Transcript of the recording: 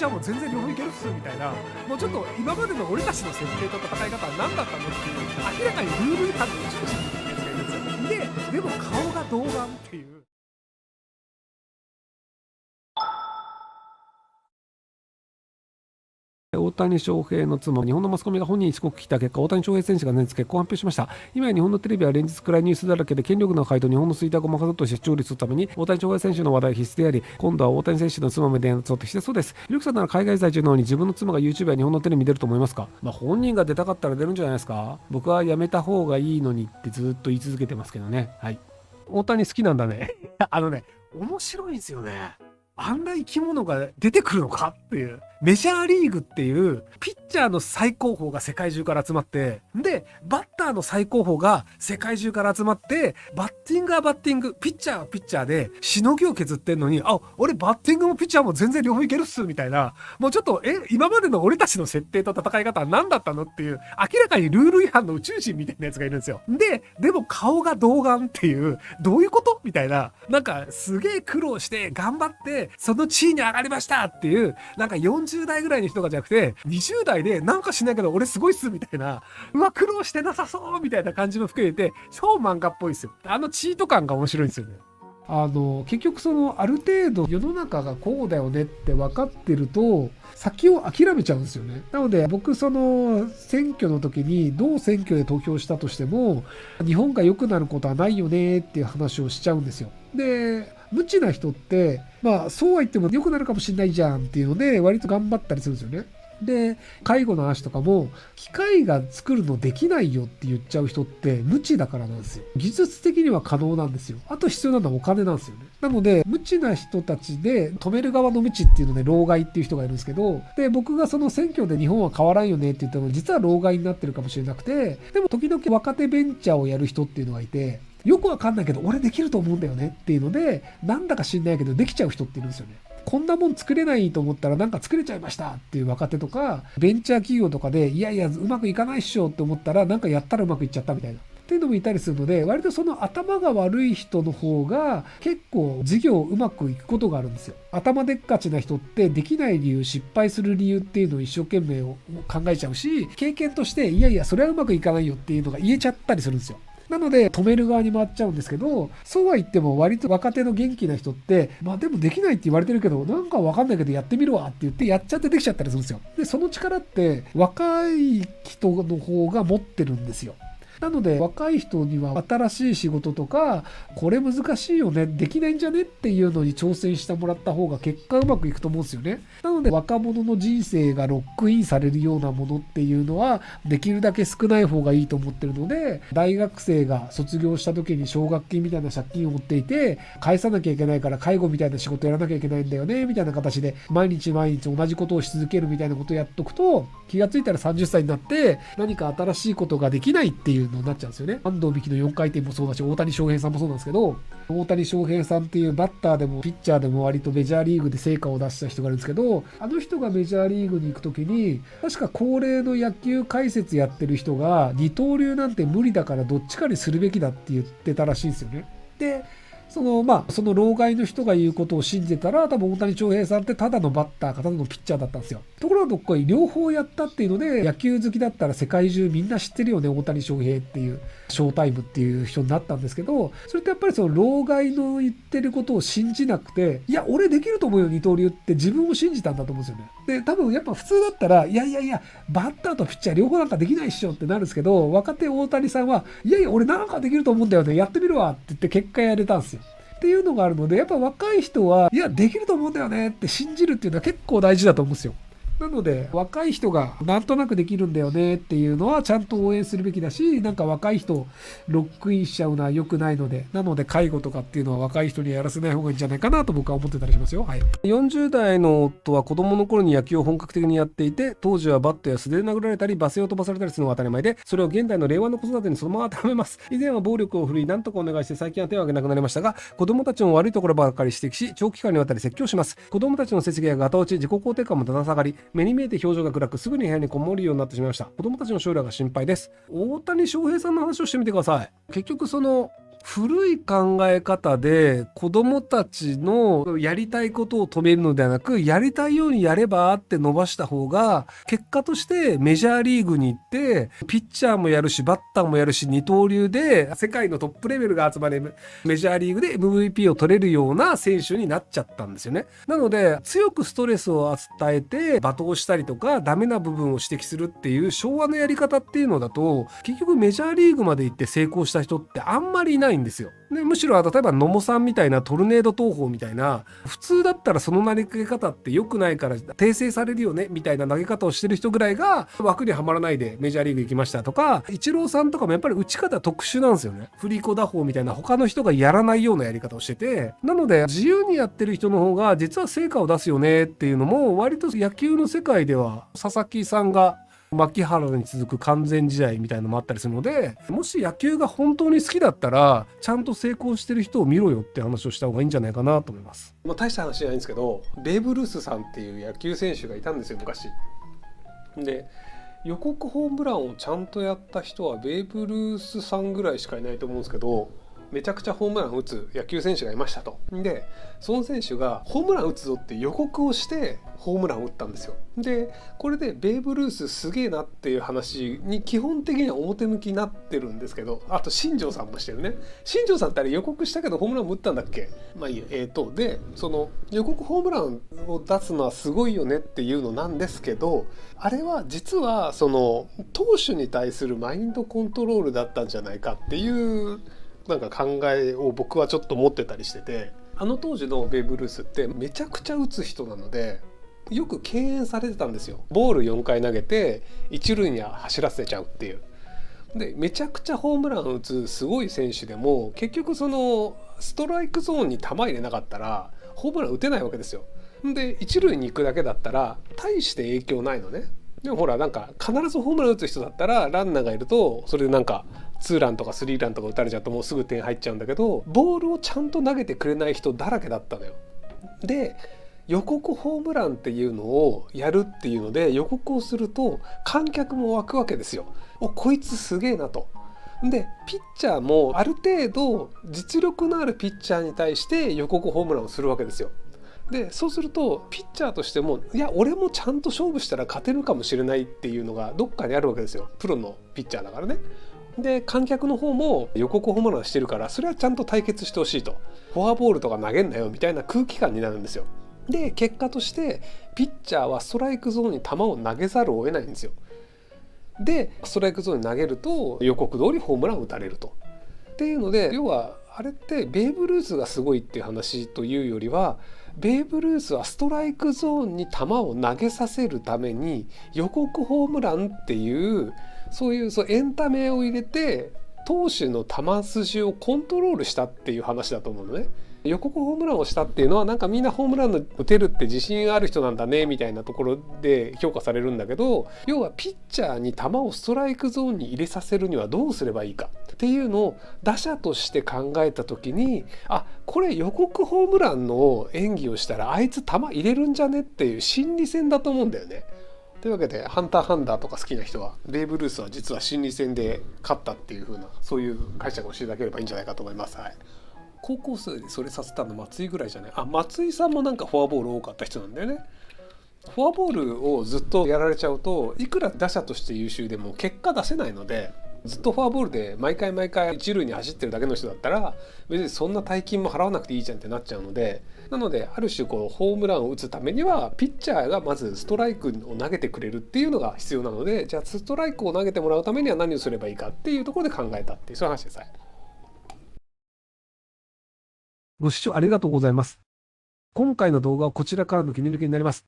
チャーも全然両方いけるっすみたいな、もうちょっと今までの俺たちの設定と戦い方は何だったのっていう、明らかにルール違反の宇宙人みたいなやつがいるんですよ。でも顔が童顔っていう。大谷翔平の妻、日本のマスコミが本人にしつこく聞いた結果、大谷翔平選手が前日結婚を発表しました。今や日本のテレビは連日暗いニュースだらけで、権力の回答日本の衰退をごまかそうとして視聴率するために、大谷翔平選手の話題は必須であり、今度は大谷選手の妻もメディアに沿ってきてそうです。ひろきさんなら海外在住なのに自分の妻が YouTube や日本のテレビに出ると思いますか？本人が出たかったら出るんじゃないですか？僕はやめた方がいいのにってずっと言い続けてますけどね。はい。大谷好きなんだね。面白いんですよね。あんな生き物が出てくるのかっていう。メジャーリーグっていうピッチャーの最高峰が世界中から集まって、でバッターの最高峰が世界中から集まって、バッティングはバッティング、ピッチャーはピッチャーでしのぎを削ってんのに、俺バッティングもピッチャーも全然両方いけるっすみたいな、もうちょっと今までの俺たちの設定と戦い方は何だったのっていう、明らかにルール違反の宇宙人みたいなやつがいるんですよ。でも顔が童顔っていう、どういうことみたいな、なんかすげえ苦労して頑張ってその地位に上がりましたっていう、なんか40代ぐらいの人がじゃなくて20代でなんかしないけど俺すごいっすみたいな、苦労してなさそうみたいな感じも含めて超漫画っぽいですよ。チート感が面白いんですよね。結局ある程度世の中がこうだよねって分かってると先を諦めちゃうんですよね。なので僕選挙の時にどう選挙で投票したとしても日本が良くなることはないよねっていう話をしちゃうんですよ。で無知な人ってそうは言っても良くなるかもしれないじゃんっていうので割と頑張ったりするんですよね。で介護の話とかも機械が作るのできないよって言っちゃう人って無知だからなんですよ。技術的には可能なんですよ。あと必要なのはお金なんですよね。なので無知な人たちで止める側の無知っていうので老害っていう人がいるんですけど、で僕が選挙で日本は変わらんよねって言ったのは実は老害になってるかもしれなくて、でも時々若手ベンチャーをやる人っていうのがいて、よくわかんないけど俺できると思うんだよねっていうのでなんだか知んないけどできちゃう人っているんですよね。こんなもん作れないと思ったらなんか作れちゃいましたっていう若手とかベンチャー企業とかでいやいやうまくいかないっしょって思ったらなんかやったらうまくいっちゃったみたいなっていうのもいたりするので、割と頭が悪い人の方が結構事業うまくいくことがあるんですよ。頭でっかちな人ってできない理由、失敗する理由っていうのを一生懸命考えちゃうし、経験としていやいやそれはうまくいかないよっていうのが言えちゃったりするんですよ。なので止める側に回っちゃうんですけど、そうは言っても割と若手の元気な人ってでもできないって言われてるけどなんかわかんないけどやってみるわって言ってやっちゃってできちゃったりするんですよ。でその力って若い人の方が持ってるんですよ。なので若い人には新しい仕事とかこれ難しいよねできないんじゃねっていうのに挑戦してもらった方が結果うまくいくと思うんですよね。なので若者の人生がロックインされるようなものっていうのはできるだけ少ない方がいいと思ってるので、大学生が卒業した時に奨学金みたいな借金を持っていて返さなきゃいけないから介護みたいな仕事やらなきゃいけないんだよねみたいな形で毎日毎日同じことをし続けるみたいなことをやっとくと気がついたら30歳になって何か新しいことができないっていうのになっちゃうんですよね。安藤美希の4回転もそうだし大谷翔平さんもそうなんですけど、大谷翔平さんっていうバッターでもピッチャーでも割とメジャーリーグで成果を出した人がいるんですけど、あの人がメジャーリーグに行く時に確か高齢の野球解説やってる人が二刀流なんて無理だからどっちかにするべきだって言ってたらしいんですよね。でその老害の人が言うことを信じてたら多分大谷翔平さんってただのバッターかただのピッチャーだったんですよ。ところがどっこい両方やったっていうので野球好きだったら世界中みんな知ってるよね大谷翔平っていうショータイムっていう人になったんですけど、それってやっぱり老害の言ってることを信じなくて、いや俺できると思うよ二刀流って自分を信じたんだと思うんですよね。で多分やっぱ普通だったらいやバッターとピッチャー両方なんかできないっしょってなるんですけど、若手大谷さんはいや俺なんかできると思うんだよねやってみるわって言って結果やれたんですよっていうのがあるので、やっぱ若い人はいやできると思うんだよねって信じるっていうのは結構大事だと思うんですよ。なので若い人がなんとなくできるんだよねっていうのはちゃんと応援するべきだし、なんか若い人ロックインしちゃうのは良くないので、なので介護とかっていうのは若い人にやらせない方がいいんじゃないかなと僕は思ってたりしますよ。はい、40代の夫は子供の頃に野球を本格的にやっていて、当時はバットや素手で殴られたり罵声を飛ばされたりするのが当たり前で、それを現代の令和の子育てにそのまま当てはめます。以前は暴力を振るい何とかお願いして最近は手を挙げなくなりましたが、子供たちも悪いところばかり指摘し長期間にわたり説教します。子供たちの成績やガタ落ち、自己肯定感もだだ下がり、目に見えて表情が暗くすぐに部屋にこもるようになってしまいました。子供たちの将来が心配です。大谷翔平さんの話をしてみてください。結局古い考え方で子供たちのやりたいことを止めるのではなく、やりたいようにやればって伸ばした方が、結果としてメジャーリーグに行ってピッチャーもやるしバッターもやるし、二刀流で世界のトップレベルが集まるメジャーリーグで MVP を取れるような選手になっちゃったんですよね。なので強くストレスを与えて罵倒したりとかダメな部分を指摘するっていう昭和のやり方っていうのだと、結局メジャーリーグまで行って成功した人ってあんまりいないんですよ。でむしろ例えば野茂さんみたいなトルネード投法みたいな、普通だったらその投げ方って良くないから訂正されるよねみたいな投げ方をしてる人ぐらいが枠にはまらないでメジャーリーグ行きましたとか、イチローさんとかもやっぱり打ち方特殊なんですよね。振り子打法みたいな他の人がやらないようなやり方をしてて、なので自由にやってる人の方が実は成果を出すよねっていうのも、割と野球の世界では佐々木さんが牧原に続く完全試合みたいなのもあったりするので、もし野球が本当に好きだったらちゃんと成功してる人を見ろよって話をした方がいいんじゃないかなと思います。大した話じゃないんですけど、ベーブ・ルースさんっていう野球選手がいたんですよ昔で。予告ホームランをちゃんとやった人はベーブ・ルースさんぐらいしかいないと思うんですけど、めちゃくちゃホームラン打つ野球選手がいましたと。でその選手がホームラン打つぞって予告をしてホームランを打ったんですよ。でこれでベーブ・ルースすげえなっていう話に基本的には表向きになってるんですけど、あと新庄さんもしてるね。新庄さんってあれ予告したけどホームランも打ったんだっけ。まあいいよ。でその予告ホームランを出すのはすごいよねっていうのなんですけど、あれは実はその投手に対するマインドコントロールだったんじゃないかっていうなんか考えを僕はちょっと持ってたりしてて、あの当時のベーブ・ルースってめちゃくちゃ打つ人なのでよく敬遠されてたんですよ。ボール4回投げて一塁に走らせちゃうっていう。でめちゃくちゃホームラン打つすごい選手でも結局そのストライクゾーンに球入れなかったらホームラン打てないわけですよ。で一塁に行くだけだったら大して影響ないのね。でもほらなんか必ずホームラン打つ人だったらランナーがいるとそれでなんか2ランとか3ランとか打たれちゃうともうすぐ点入っちゃうんだけど、ボールをちゃんと投げてくれない人だらけだったのよ。で予告ホームランっていうのをやるっていうので予告をすると観客も湧くわけですよ。こいつすげえなと。でピッチャーもある程度実力のあるピッチャーに対して予告ホームランをするわけですよ。でそうするとピッチャーとしてもいや俺もちゃんと勝負したら勝てるかもしれないっていうのがどっかにあるわけですよ。プロのピッチャーだからね。で観客の方も予告ホームランしてるからそれはちゃんと対決してほしいと。フォアボールとか投げんなよみたいな空気感になるんですよ。で結果としてピッチャーはストライクゾーンに球を投げざるを得ないんですよ。でストライクゾーンに投げると予告通りホームランを打たれると。っていうので要はあれってベーブ・ルースがすごいっていう話というよりは、ベーブ・ルースはストライクゾーンに球を投げさせるために予告ホームランっていうそういうエンタメを入れて投手の球筋をコントロールしたっていう話だと思うのね。予告ホームランをしたっていうのはなんかみんなホームラン打てるって自信ある人なんだねみたいなところで評価されるんだけど、要はピッチャーに球をストライクゾーンに入れさせるにはどうすればいいかっていうのを打者として考えた時に、これ予告ホームランの演技をしたらあいつ球入れるんじゃねっていう心理戦だと思うんだよね。というわけでハンターハンターとか好きな人はベーブ・ルースは実は心理戦で勝ったっていう風なそういう解釈をしていただければいいんじゃないかと思います。はい。高校生でそれさせたの松井ぐらいじゃない。松井さんもなんかフォアボール多かった人なんだよね。フォアボールをずっとやられちゃうといくら打者として優秀でも結果出せないので、ずっとフォアボールで毎回一塁に走ってるだけの人だったら別にそんな大金も払わなくていいじゃんってなっちゃうので、なのである種ホームランを打つためにはピッチャーがまずストライクを投げてくれるっていうのが必要なので、じゃあストライクを投げてもらうためには何をすればいいかっていうところで考えたっていうそういう話です。ご視聴ありがとうございます。今回の動画はこちらからの切り抜きになります。